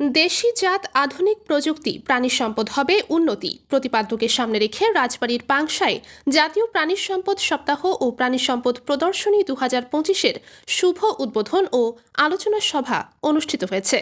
দেশি জাত আধুনিক প্রযুক্তি প্রাণী সম্পদ হবে উন্নতি প্রতিপাদ্যকে সামনে রেখে রাজবাড়ীর পাংশায় জাতীয় প্রাণী সম্পদ সপ্তাহ ও প্রাণী সম্পদ প্রদর্শনী 2025-এর শুভ উদ্বোধন ও আলোচনা সভা অনুষ্ঠিত হয়েছে।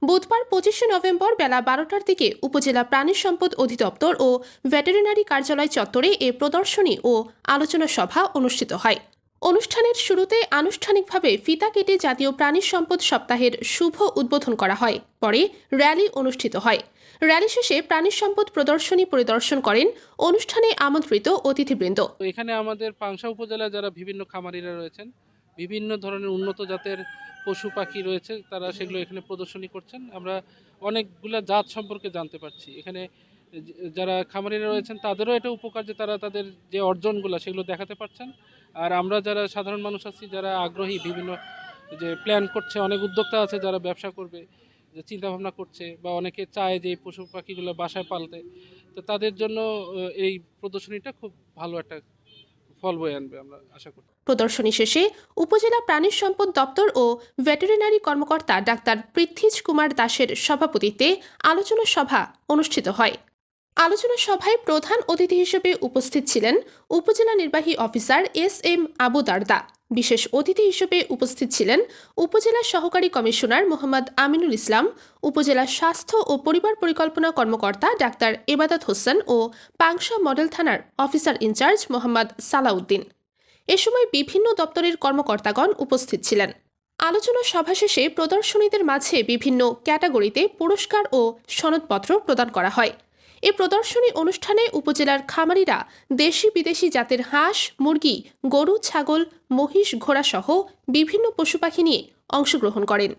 বুধবার 25শে নভেম্বর বেলা 12টার দিকে উপজেলা প্রাণী সম্পদ অধিদপ্তর ও ভেটেরিনারি কার্যালয় চত্বরে এ প্রদর্শনী ও আলোচনা সভা অনুষ্ঠিত হয়। অনুষ্ঠানের শুরুতে আনুষ্ঠানিকভাবে ফিতা কেটে জাতীয় প্রাণী সম্পদ সপ্তাহের শুভ উদ্বোধন করা হয়। পরে র্যালি অনুষ্ঠিত হয়। র্যালি শেষে প্রাণী সম্পদ প্রদর্শনী পরিদর্শন করেন অনুষ্ঠানে আমন্ত্রিত অতিথিবৃন্দ। এখানে আমাদের পাংশা উপজেলায় যারা বিভিন্ন খামারিরা রয়েছেন, বিভিন্ন ধরনের উন্নত জাতের পশু পাখি রয়েছে, তারা সেগুলো এখানে প্রদর্শনী করছেন। আমরা অনেকগুলা জাত সম্পর্কে জানতে পারছি। এখানে যারা খামারিরা রয়েছেন তাদেরও এটা উপকার যে তারা তাদের যে অর্জনগুলো সেগুলো দেখাতে পারছেন। আর আমরা যারা সাধারণ মানুষ আছি, যারা আগ্রহী, বিভিন্ন যে প্ল্যান করছে, অনেক উদ্যোক্তা আছে যারা ব্যবসা করবে, যে চিন্তা ভাবনা করছে, বা অনেকে চায় যে এই পশু পাখিগুলো বাসায় পালতে, তো তাদের জন্য এই প্রদর্শনীটা খুব ভালো একটা ফল বয়ে আনবে আমরা আশা করি। প্রদর্শনী শেষে উপজেলা প্রাণী সম্পদ দপ্তর ও ভেটেরিনারি কর্মকর্তা ডাক্তার পৃথ্বীজ কুমার দাসের সভাপতিত্বে আলোচনা সভা অনুষ্ঠিত হয়। আলোচনা সভায় প্রধান অতিথি হিসেবে উপস্থিত ছিলেন উপজেলা নির্বাহী অফিসার এস.এম. আবু দারদা। বিশেষ অতিথি হিসেবে উপস্থিত ছিলেন উপজেলা সহকারী কমিশনার মোহাম্মদ আমিনুল ইসলাম, উপজেলা স্বাস্থ্য ও পরিবার পরিকল্পনা কর্মকর্তা ডাক্তার এবাদত হোসেন ও পাংশা মডেল থানার অফিসার ইনচার্জ মোহাম্মদ সালাউদ্দিন। এ সময় বিভিন্ন দপ্তরের কর্মকর্তাগণ উপস্থিত ছিলেন। আলোচনা সভা শেষে প্রদর্শনীদের মাঝে বিভিন্ন ক্যাটাগরিতে পুরস্কার ও সনদপত্র প্রদান করা হয়। এ প্রদর্শনী অনুষ্ঠানে উপজেলার খামারিরা দেশি বিদেশি জাতের হাঁস, মুরগি, গরু, ছাগল, মহিষ, ঘোড়া সহ বিভিন্ন পশু পাখি নিয়ে অংশগ্রহণ করেন।